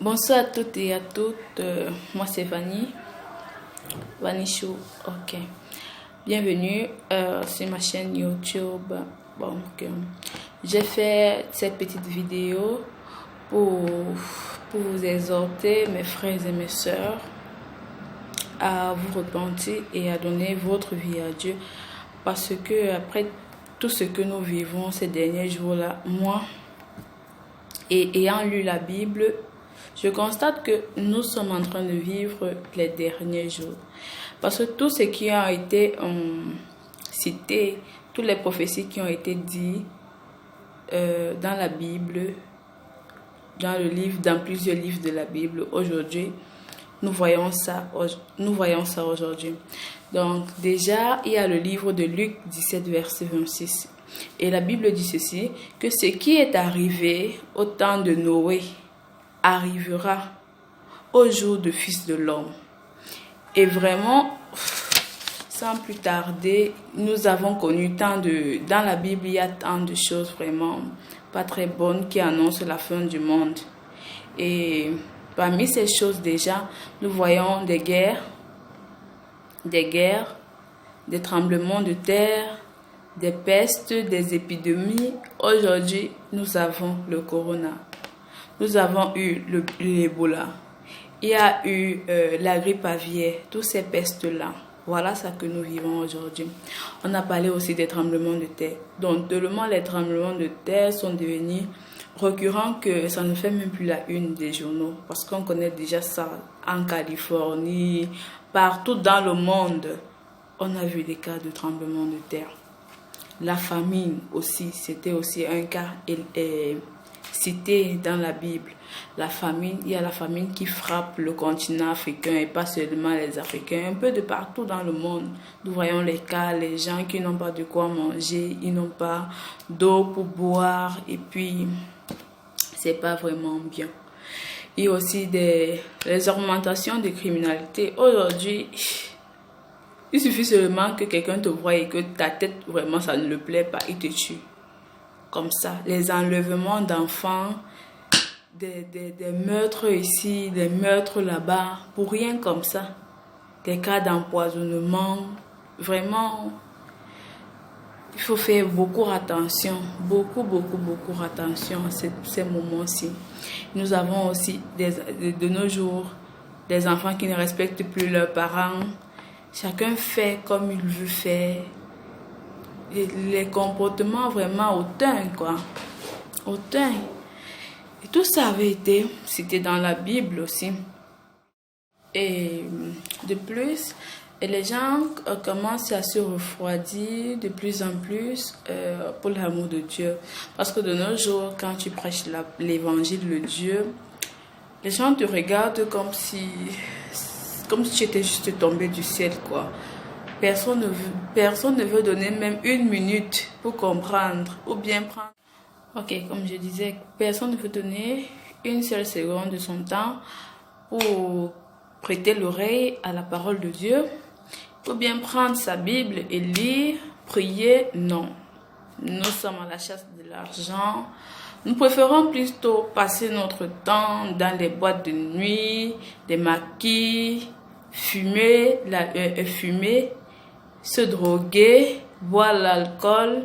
Bonsoir à toutes et à toutes. Moi c'est Vanny Show. Ok. Bienvenue sur ma chaîne YouTube. J'ai fait cette petite vidéo pour vous exhorter, mes frères et mes sœurs, à vous repentir et à donner votre vie à Dieu. Parce que après tout ce que nous vivons ces derniers jours-là, moi, et ayant lu la Bible, je constate que nous sommes en train de vivre les derniers jours. Parce que tout ce qui a été cité, toutes les prophéties qui ont été dites dans la Bible, dans plusieurs livres de la Bible, aujourd'hui, nous voyons ça aujourd'hui. Donc déjà, il y a le livre de Luc 17, verset 26. Et la Bible dit ceci, que ce qui est arrivé au temps de Noé arrivera au jour du Fils de l'homme. Et vraiment, sans plus tarder, nous avons connu dans la Bible, il y a tant de choses vraiment pas très bonnes qui annoncent la fin du monde. Et parmi ces choses déjà, nous voyons des guerres, des tremblements de terre, des pestes, des épidémies. Aujourd'hui, nous avons le corona. Nous avons eu l'Ebola. Il y a eu la grippe aviaire, toutes ces pestes-là. Voilà ce que nous vivons aujourd'hui. On a parlé aussi des tremblements de terre. Donc, tellement les tremblements de terre sont devenus récurrents que ça ne fait même plus la une des journaux. Parce qu'on connaît déjà ça en Californie, partout dans le monde. On a vu des cas de tremblements de terre. La famine aussi, c'était aussi un cas cité dans la Bible. La famine, il y a la famine qui frappe le continent africain et pas seulement les Africains, un peu de partout dans le monde. Nous voyons les cas, les gens qui n'ont pas de quoi manger, ils n'ont pas d'eau pour boire et puis c'est pas vraiment bien. Il y a aussi les augmentations de criminalité. Aujourd'hui, il suffit seulement que quelqu'un te voie et que ta tête, vraiment, ça ne le plaît pas, il te tue. Comme ça, les enlèvements d'enfants, des meurtres ici, des meurtres là-bas, pour rien comme ça. Des cas d'empoisonnement, vraiment, il faut faire beaucoup attention, beaucoup attention à ces moments-ci. Nous avons aussi, de nos jours, des enfants qui ne respectent plus leurs parents. Chacun fait comme il veut faire. Les comportements vraiment hautains, quoi. Hautains. Et tout ça avait été cité dans la Bible aussi. Et de plus, les gens commencent à se refroidir de plus en plus pour l'amour de Dieu. Parce que de nos jours, quand tu prêches l'évangile de Dieu, les gens te regardent comme si tu étais juste tombé du ciel, quoi. Personne ne veut donner même une minute pour comprendre ou bien prendre. Ok, comme je disais, personne ne veut donner une seule seconde de son temps pour prêter l'oreille à la parole de Dieu, ou bien prendre sa Bible et lire, prier. Non, nous sommes à la chasse de l'argent. Nous préférons plutôt passer notre temps dans les boîtes de nuit, des maquis, fumer, se droguer, boire l'alcool.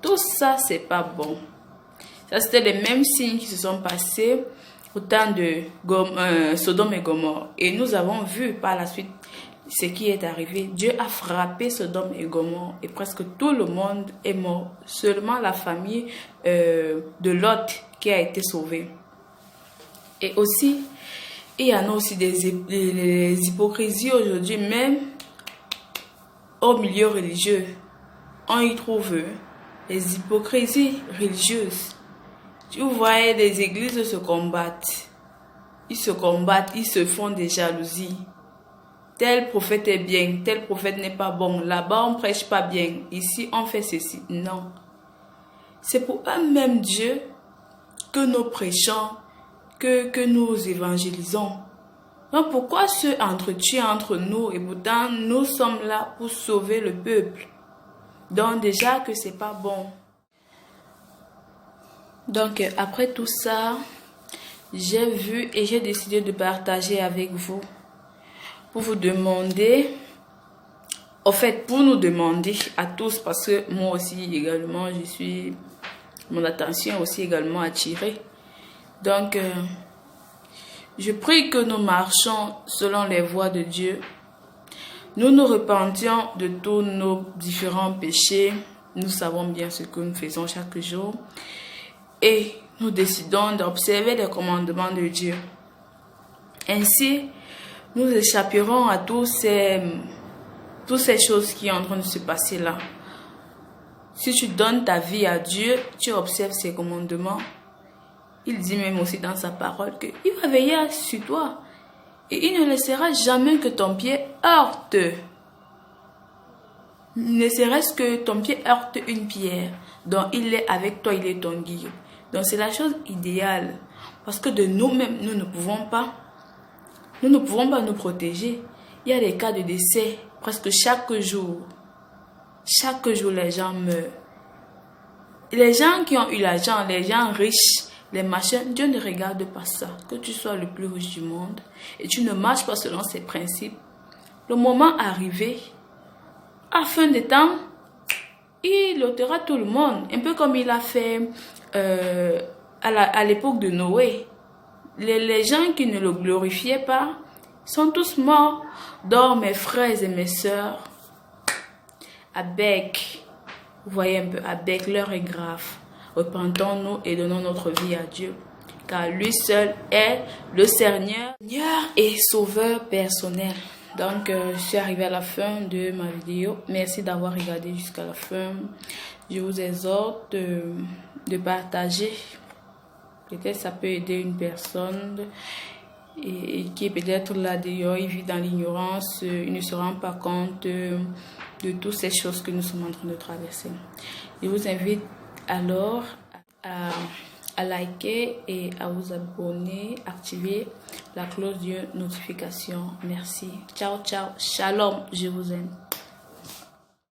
Tout ça, c'est pas bon. Ça, c'était les mêmes signes qui se sont passés au temps de Sodome et Gomorrhe. Et nous avons vu par la suite ce qui est arrivé. Dieu a frappé Sodome et Gomorrhe et presque tout le monde est mort. Seulement la famille de Lot qui a été sauvée. Et aussi, il y en a aussi des hypocrisies aujourd'hui, même au milieu religieux. On y trouve les hypocrisies religieuses. Tu vois, les églises se combattent. Ils se font des jalousies. Tel prophète est bien, tel prophète n'est pas bon. Là-bas, on prêche pas bien. Ici, on fait ceci. Non. C'est pour un même Dieu que nous prêchons, que nous évangélisons. Donc, pourquoi se entretuer entre nous et pourtant, nous sommes là pour sauver le peuple? Donc, déjà que c'est pas bon. Donc, après tout ça, j'ai vu et j'ai décidé de partager avec vous pour vous demander, en fait, pour nous demander à tous, parce que moi aussi également, mon attention est aussi également attirée. Donc, je prie que nous marchions selon les voies de Dieu. Nous nous repentions de tous nos différents péchés. Nous savons bien ce que nous faisons chaque jour. Et nous décidons d'observer les commandements de Dieu. Ainsi, nous échapperons à toutes ces choses qui sont en train de se passer là. Si tu donnes ta vie à Dieu, tu observes ses commandements. Il dit même aussi dans sa parole qu'il va veiller sur toi. Et il ne laissera jamais que ton pied heurte. Ne serait-ce que ton pied heurte une pierre. Donc il est avec toi, il est ton guide. Donc c'est la chose idéale. Parce que de nous-mêmes, nous ne pouvons pas nous protéger. Il y a des cas de décès presque chaque jour. Chaque jour, les gens meurent. Les gens qui ont eu l'argent, les gens riches, les machins, Dieu ne regarde pas ça. Que tu sois le plus riche du monde et tu ne marches pas selon ses principes. Le moment arrivé, à la fin des temps, il ôtera tout le monde. Un peu comme il a fait à l'époque de Noé. Les gens qui ne le glorifiaient pas sont tous morts. Donc mes frères et mes sœurs, avec, vous voyez un peu, avec l'heure est grave. Repentons-nous et donnons notre vie à Dieu. Car lui seul est le Seigneur et Sauveur personnel. Donc, je suis arrivée à la fin de ma vidéo. Merci d'avoir regardé jusqu'à la fin. Je vous exhorte de partager. Peut-être ça peut aider une personne et qui est peut-être là dehors, il vit dans l'ignorance, il ne se rend pas compte de toutes ces choses que nous sommes en train de traverser. Je vous invite alors à liker et à vous abonner, activer la cloche de notification. Merci. Ciao, ciao. Shalom. Je vous aime.